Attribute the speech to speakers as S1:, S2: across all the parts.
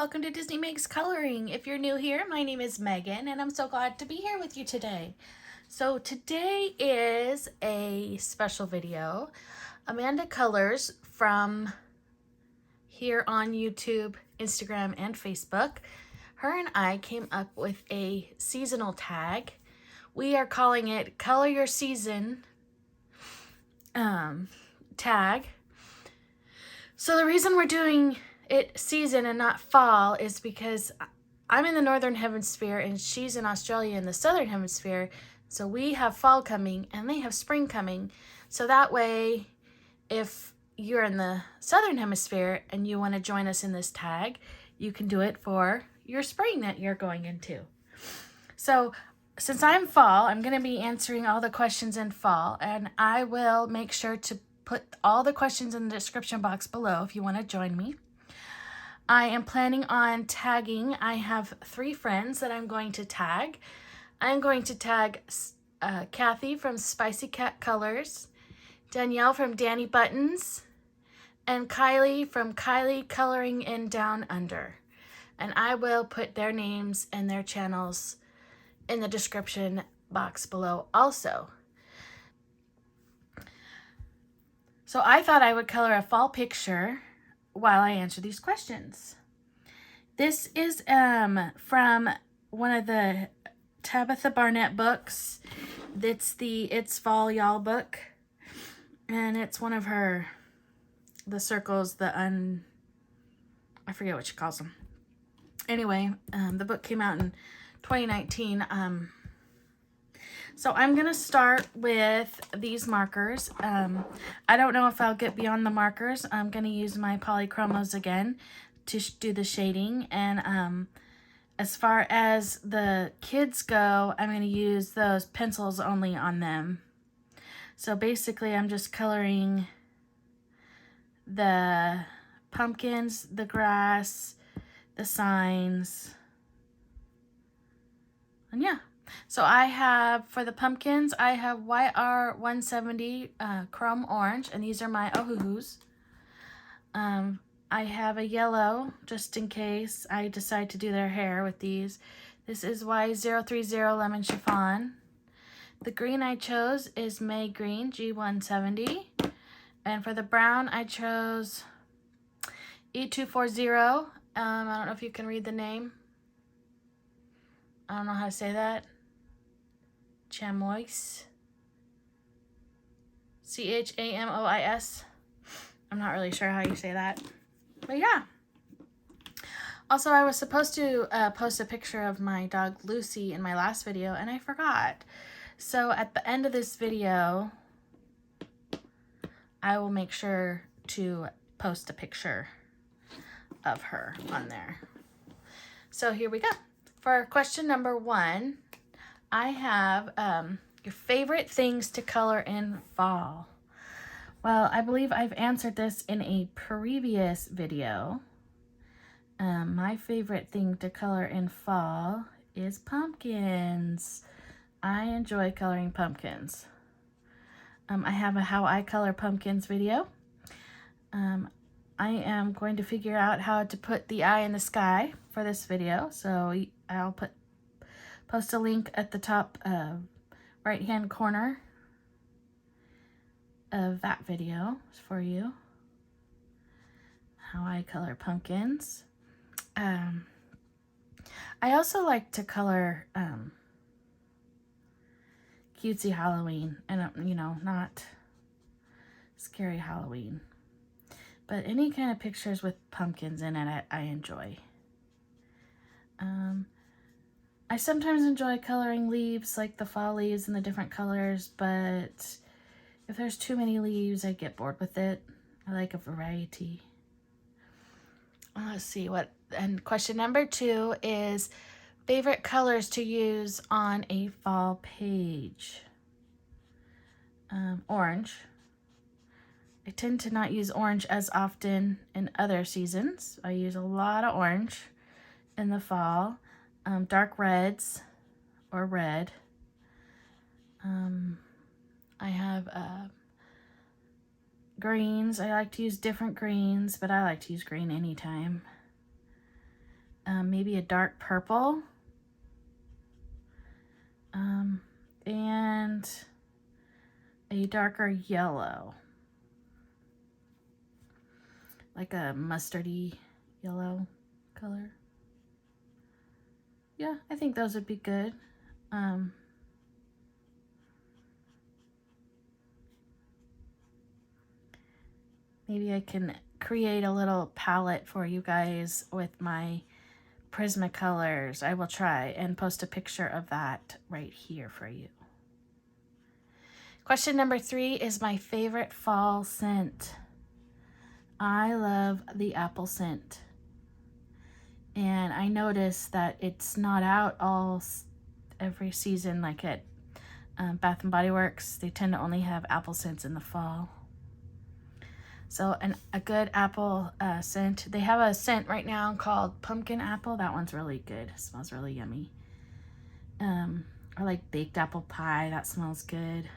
S1: welcome to Disney Makes Coloring. If you're new here, my name is Megan and I'm so glad to be here with you today. So today is a special video. Amanda Colors from here on YouTube, Instagram, and Facebook. Her and I came up with a seasonal tag. We are calling it Color Your Season tag. So the reason we're doing it season and not fall is because I'm in the northern hemisphere and she's in Australia in the southern hemisphere. So we have fall coming and they have spring coming. So that way, if you're in the southern hemisphere and you want to join us in this tag, you can do it for your spring that you're going into. So since I'm fall, I'm going to be answering all the questions in fall, and I will make sure to put all the questions in the description box below if you want to join me. I am planning on tagging. I have 3 friends that I'm going to tag. I'm going to tag Cathy from Spicy Cat Colors, Danielle from Danny Buttons, and Kylie from Kylie Coloring in Down Under. And I will put their names and their channels in the description box below also. So I thought I would color a fall picture while I answer these questions. This is from one of the Tabitha Barnett books. It's the It's Fall Y'all book. And it's one of her, the circles, I forget what she calls them. Anyway, the book came out in 2019. So I'm going to start with these markers. I don't know if I'll get beyond the markers. I'm going to use my polychromos again to do the shading. And as far as the kids go, I'm going to use those pencils only on them. So basically I'm just coloring the pumpkins, the grass, the signs, and yeah. So I have, for the pumpkins, I have YR170 Chrome Orange, and these are my Ohuhus. I have a yellow, just in case I decide to do their hair with these. This is Y030 Lemon Chiffon. The green I chose is May Green, G170. And for the brown, I chose E240. I don't know if you can read the name. I don't know how to say that. Chamois. Chamois. I'm not really sure how you say that. But yeah. Also, I was supposed to post a picture of my dog Lucy in my last video, and I forgot. So at the end of this video, I will make sure to post a picture of her on there. So here we go. For question number 1, I have your favorite things to color in fall. Well, I believe I've answered this in a previous video. My favorite thing to color in fall is pumpkins. I enjoy coloring pumpkins. I have a How I Color Pumpkins video. I am going to figure out how to put the eye in the sky for this video, so I'll post a link at the top right hand corner of that video for you. How I color pumpkins. I also like to color cutesy Halloween, and you know, not scary Halloween, but any kind of pictures with pumpkins in it I enjoy. I sometimes enjoy coloring leaves, like the fall leaves in the different colors, but if there's too many leaves, I get bored with it. I like a variety. Let's see and question number 2 is favorite colors to use on a fall page. Orange. I tend to not use orange as often in other seasons. I use a lot of orange in the fall. Dark reds or red. I have greens. I like to use different greens, but I like to use green anytime. maybe a dark purple, and a darker yellow, like a mustardy yellow color. Yeah, I think those would be good. Maybe I can create a little palette for you guys with my Prismacolors. I will try and post a picture of that right here for you. Question number 3 is my favorite fall scent. I love the apple scent. And I noticed that it's not out every season like at Bath & Body Works. They tend to only have apple scents in the fall. So a good apple scent. They have a scent right now called pumpkin apple. That one's really good. It smells really yummy. Or like baked apple pie. That smells good.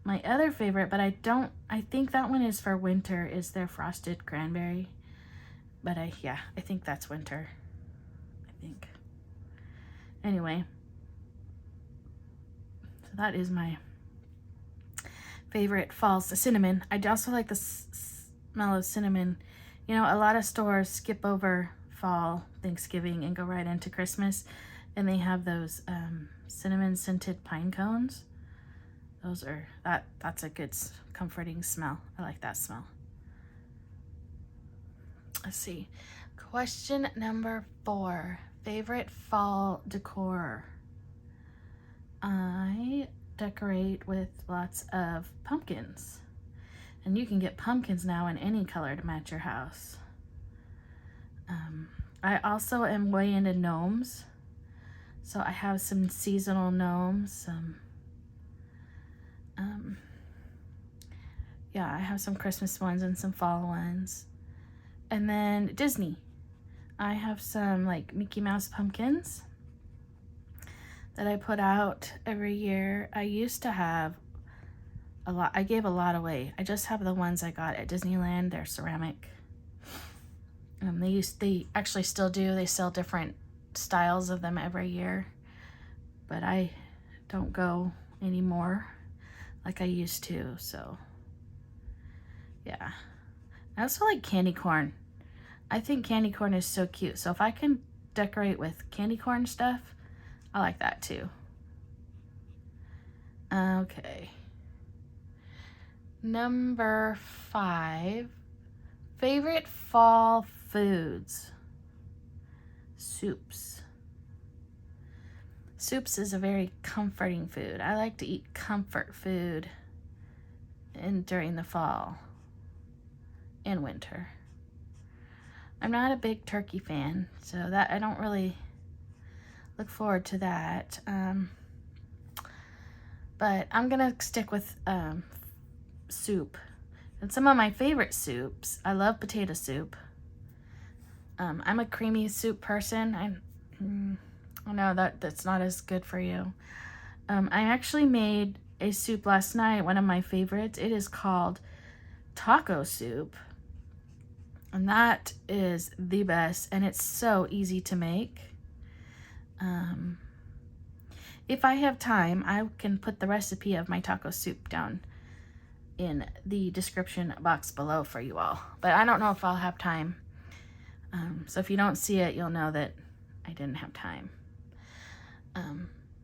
S1: My other favorite, but I think that one is for winter, is their frosted cranberry. But I think that's winter. I think. Anyway. So that is my favorite fall. Cinnamon. I also like the smell of cinnamon. You know, a lot of stores skip over fall, Thanksgiving, and go right into Christmas. And they have those cinnamon scented pine cones. That's a good comforting smell. I like that smell. Let's see. Question number 4. Favorite fall decor. I decorate with lots of pumpkins. And you can get pumpkins now in any color to match your house. I also am way into gnomes. So I have some seasonal gnomes. I have some Christmas ones and some fall ones. And then Disney. I have some like Mickey Mouse pumpkins that I put out every year. I used to have a lot. I gave a lot away. I just have the ones I got at Disneyland. They're ceramic. They actually still do. They sell different styles of them every year. But I don't go anymore like I used to, so yeah. I also like candy corn. I think candy corn is so cute. So if I can decorate with candy corn stuff, I like that too. Okay. Number 5. Favorite fall foods. Soups. Soups is a very comforting food. I like to eat comfort food during the fall and winter. I'm not a big turkey fan, so that I don't really look forward to that. But I'm gonna stick with soup. And some of my favorite soups, I love potato soup. I'm a creamy soup person. I know that's not as good for you. I actually made a soup last night, one of my favorites. It is called taco soup. And that is the best, and it's so easy to make. If I have time, I can put the recipe of my taco soup down in the description box below for you all. But I don't know if I'll have time. So if you don't see it, you'll know that I didn't have time.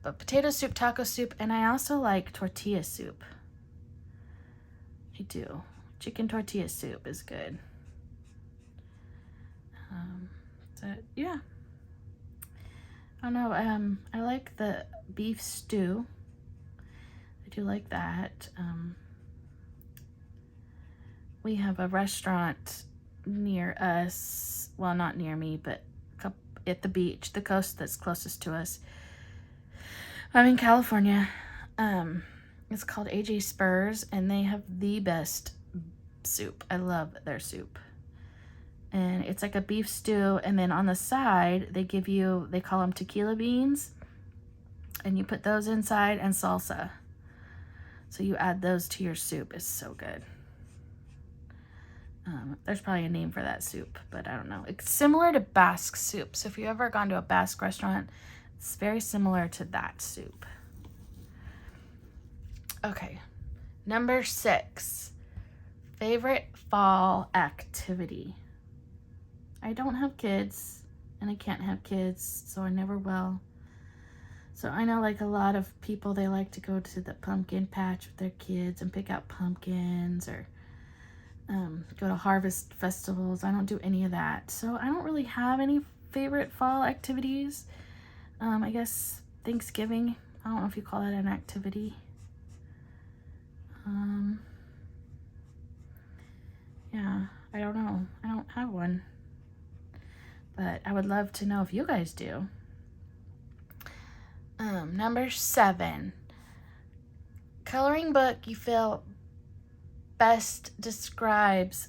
S1: But potato soup, taco soup, and I also like tortilla soup. I do. Chicken tortilla soup is good. So yeah. I don't know. I like the beef stew. I do like that. We have a restaurant near us. Well, not near me, but at the beach, the coast that's closest to us. I'm in California. It's called AJ Spurs, and they have the best soup. I love their soup. And it's like a beef stew, and then on the side, they call them tequila beans, and you put those inside, and salsa. So you add those to your soup. It's so good. There's probably a name for that soup, but I don't know. It's similar to Basque soup. So if you've ever gone to a Basque restaurant, it's very similar to that soup. Okay, number 6, favorite fall activity. I don't have kids, and I can't have kids, so I never will. So I know like a lot of people, they like to go to the pumpkin patch with their kids and pick out pumpkins, or go to harvest festivals. I don't do any of that. So I don't really have any favorite fall activities. I guess Thanksgiving, I don't know if you call that an activity. Yeah, I don't know. I don't have one. But I would love to know if you guys do. Number 7, coloring book you feel best describes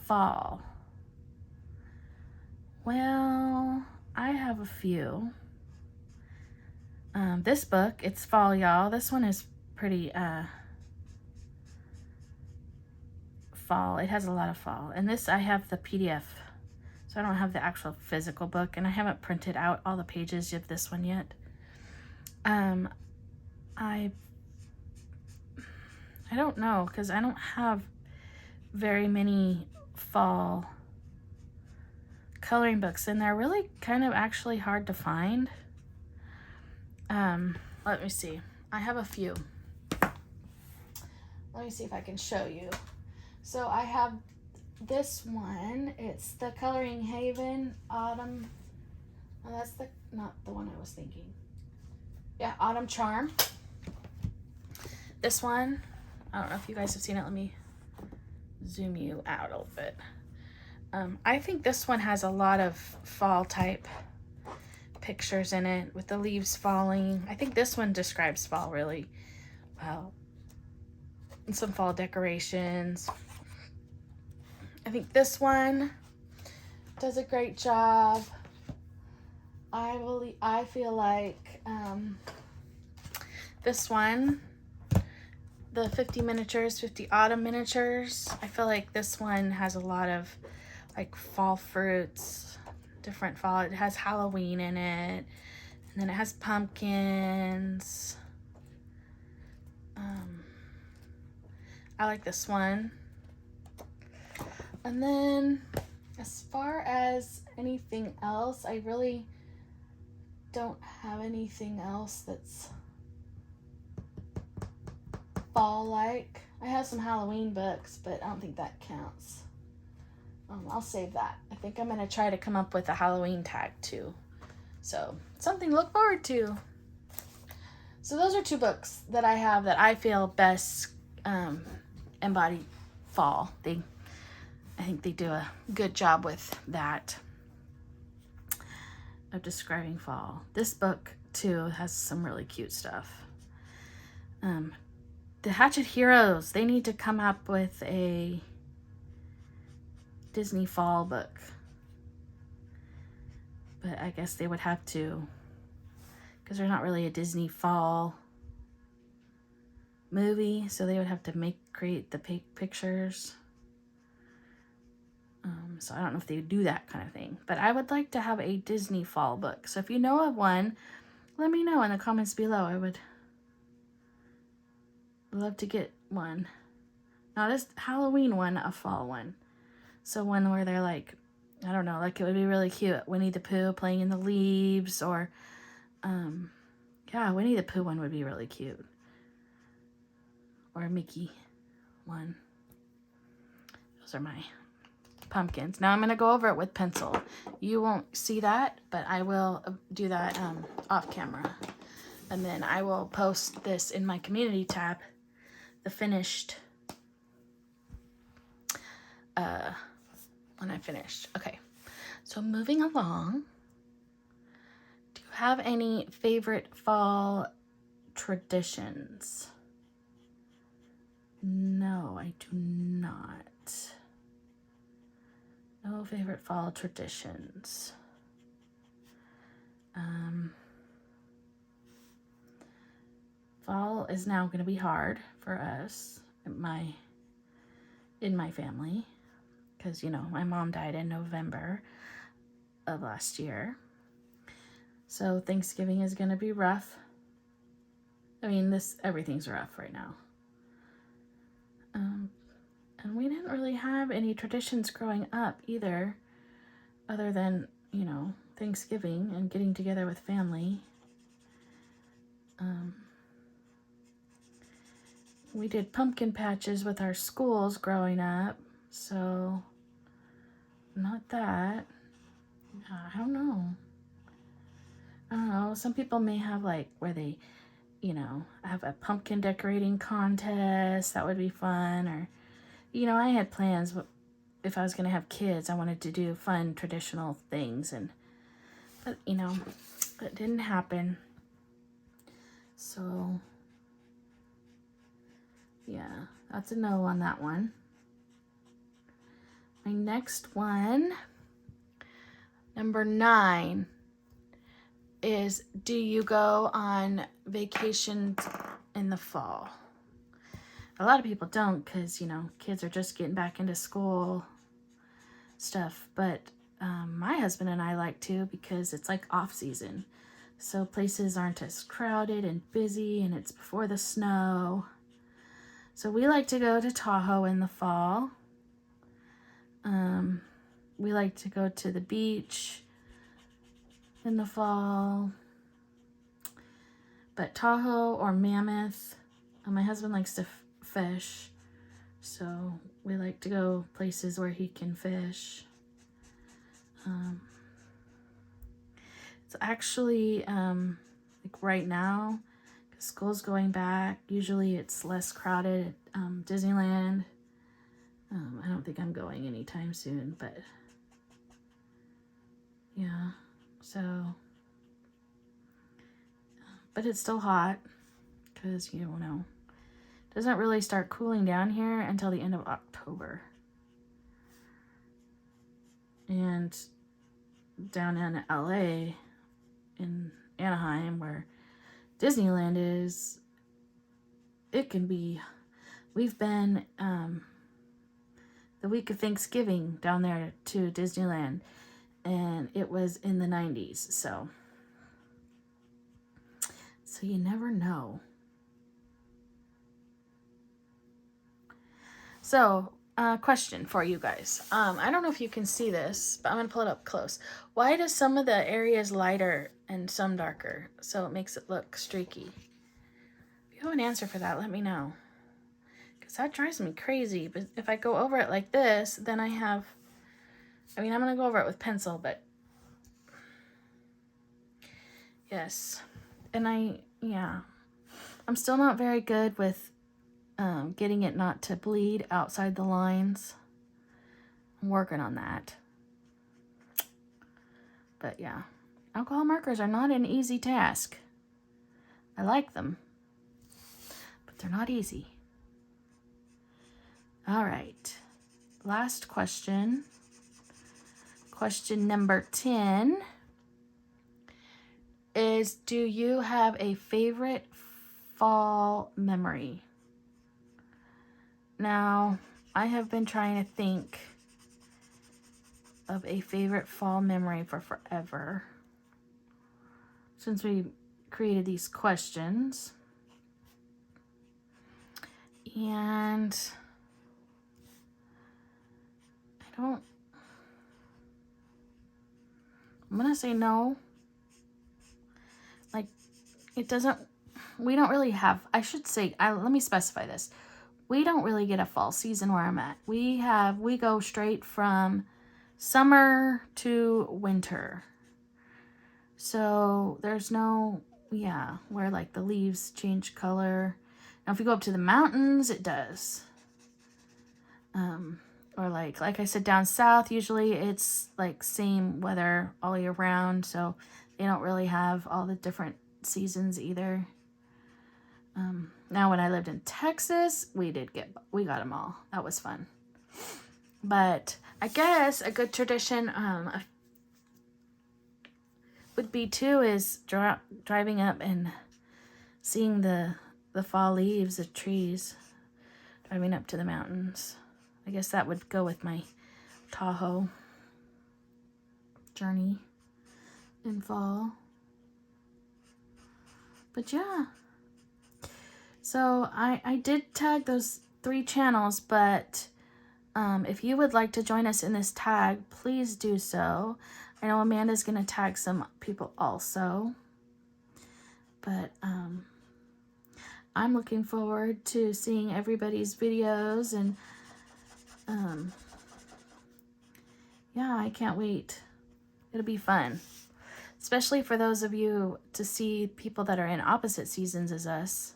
S1: fall. Well, I have a few. This book, it's fall, y'all. This one is pretty fall. It has a lot of fall. And this, I have the PDF, so I don't have the actual physical book, and I haven't printed out all the pages of this one yet. I don't know, because I don't have very many fall coloring books, and they're really kind of actually hard to find. Let me see. I have a few. Let me see if I can show you. So I have this one. It's the Coloring Haven Autumn. Oh, that's not the one I was thinking. Yeah, Autumn Charm. This one, I don't know if you guys have seen it. Let me zoom you out a little bit. I think this one has a lot of fall type pictures in it with the leaves falling. I think this one describes fall really well. And some fall decorations. I think this one does a great job. I feel like this one, the 50 miniatures, 50 autumn miniatures, I feel like this one has a lot of like fall fruits, different fall. It has Halloween in it, and then it has pumpkins. I like this one. And then as far as anything else, I really don't have anything else that's fall-like. I have some Halloween books, but I don't think that counts. I'll save that. I think I'm going to try to come up with a Halloween tag too. So something to look forward to. So those are 2 books that I have that I feel best embody fall. I think they do a good job with that, of describing fall. This book too has some really cute stuff. The Hatchet Heroes, they need to come up with a Disney fall book. But I guess they would have to, because they're not really a Disney fall movie, so they would have to create the pictures. So I don't know if they would do that kind of thing. But I would like to have a Disney fall book. So if you know of one, let me know in the comments below. I would love to get one. Not a Halloween one, a fall one. So one where they're like, I don't know, like it would be really cute. Winnie the Pooh playing in the leaves, or yeah, Winnie the Pooh one would be really cute. Or a Mickey one. Those are my pumpkins. Now I'm going to go over it with pencil. You won't see that, but I will do that off camera. And then I will post this in my community tab, the finished, when I finished. Okay, so moving along. Do you have any favorite fall traditions? No, I do not. No favorite fall traditions. Fall is now going to be hard for us in my family, because, you know, my mom died in November of last year. So Thanksgiving is going to be rough. I mean, everything's rough right now. And we didn't really have any traditions growing up either, other than, you know, Thanksgiving and getting together with family. We did pumpkin patches with our schools growing up, so not that. I don't know. Some people may have like where they, you know, have a pumpkin decorating contest. That would be fun. Or, you know, I had plans. If I was going to have kids, I wanted to do fun traditional things. But, you know, it didn't happen. So, yeah, that's a no on that one. My next one, number 9, is do you go on vacations in the fall? A lot of people don't because, you know, kids are just getting back into school stuff. But my husband and I like to because it's like off season. So places aren't as crowded and busy and it's before the snow. So we like to go to Tahoe in the fall. We like to go to the beach in the fall. But Tahoe or Mammoth, my husband likes to fish. So we like to go places where he can fish. It's actually like right now, because school's going back, usually it's less crowded at Disneyland. I don't think I'm going anytime soon, but yeah, so, but it's still hot because, you know, it doesn't really start cooling down here until the end of October. And down in LA, in Anaheim, where Disneyland is, it can be, we've been the week of Thanksgiving down there to Disneyland, and it was in the 90s, so you never know. So, question for you guys. I don't know if you can see this, but I'm going to pull it up close. Why does some of the areas lighter and some darker? So it makes it look streaky. If you have an answer for that, let me know. Because that drives me crazy. But if I go over it like this, then I'm going to go over it with pencil, but yes. And I'm still not very good with getting it not to bleed outside the lines. I'm working on that. But yeah, alcohol markers are not an easy task. I like them, but they're not easy. All right, last question. Question number 10 is, do you have a favorite fall memory? Now, I have been trying to think of a favorite fall memory for forever since we created these questions. And I'm going to say no. Like, we don't really have, let me specify this. We don't really get a fall season where I'm at. We go straight from summer to winter. So there's no, where like the leaves change color. Now if you go up to the mountains, it does. Or like I said, down south, usually it's like same weather all year round. So they don't really have all the different seasons either. Now when I lived in Texas, we got them all. That was fun. But I guess a good tradition would be too is driving up and seeing the fall leaves of trees, driving up to the mountains. I guess that would go with my Tahoe journey in fall. But yeah, so I did tag those 3 channels, but if you would like to join us in this tag, please do so. I know Amanda's going to tag some people also, but I'm looking forward to seeing everybody's videos, and yeah, I can't wait. It'll be fun, especially for those of you to see people that are in opposite seasons as us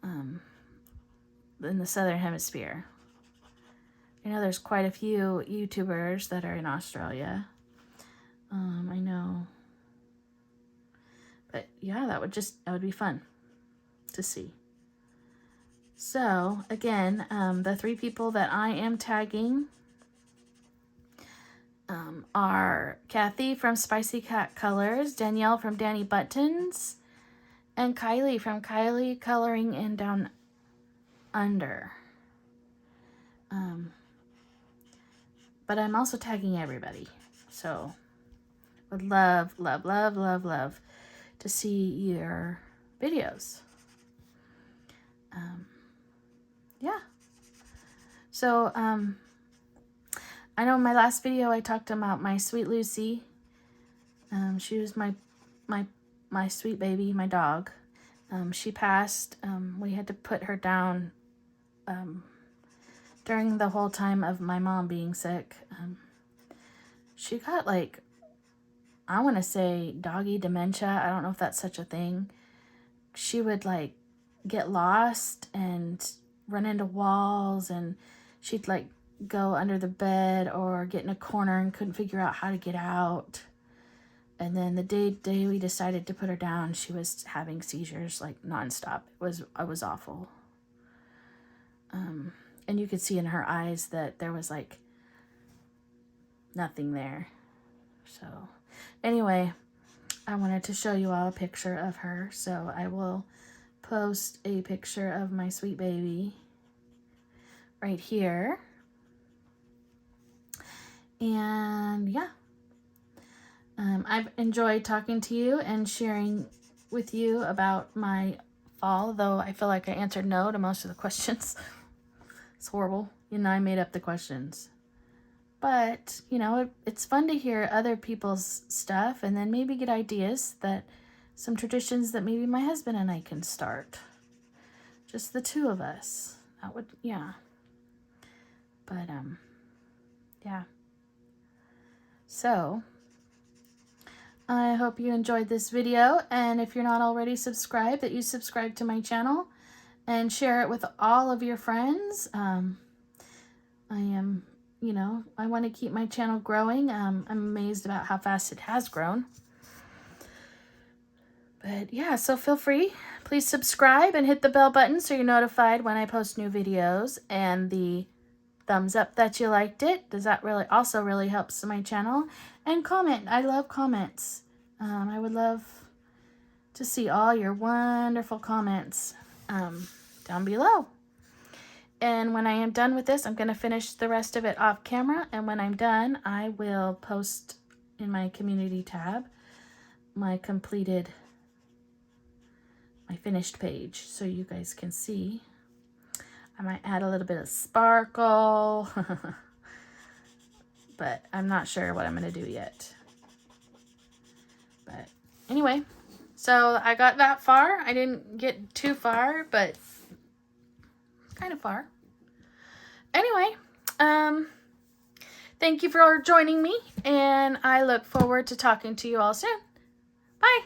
S1: in the Southern Hemisphere. I know there's quite a few YouTubers that are in Australia. I know. But yeah, that would be fun to see. So again, the 3 people that I am tagging are Cathy from Spicy Cat Colors, Danielle from Danny Buttons, and Kylie from Kylie Coloring in Down Under. But I'm also tagging everybody. So would love, love, love, love, love to see your videos. Yeah. So, I know in my last video I talked about my sweet Lucy. She was my sweet baby, my dog. She passed. We had to put her down during the whole time of my mom being sick. She got like, I want to say doggy dementia. I don't know if that's such a thing. She would like get lost and run into walls, and she'd like go under the bed or get in a corner and couldn't figure out how to get out. And then the day we decided to put her down, she was having seizures like nonstop. It was awful. And you could see in her eyes that there was like nothing there. So anyway, I wanted to show you all a picture of her. So I will post a picture of my sweet baby right here. And yeah, I've enjoyed talking to you and sharing with you about my fall, though I feel like I answered no to most of the questions. It's horrible. I made up the questions. But, it's fun to hear other people's stuff and then maybe get ideas some traditions that maybe my husband and I can start. Just the 2 of us. That would, yeah. But, yeah. So, I hope you enjoyed this video, and if you're not already subscribed, that you subscribe to my channel and share it with all of your friends. I want to keep my channel growing. I'm amazed about how fast it has grown. But yeah, so feel free. Please subscribe and hit the bell button so you're notified when I post new videos, and the thumbs up that you liked it. Does that really helps my channel? And comment. I love comments. I would love to see all your wonderful comments down below. And when I am done with this, I'm going to finish the rest of it off camera. And when I'm done, I will post in my community tab my finished page so you guys can see. I might add a little bit of sparkle, but I'm not sure what I'm going to do yet. But anyway, so I got that far. I didn't get too far, but kind of far. Anyway, thank you for joining me, and I look forward to talking to you all soon. Bye.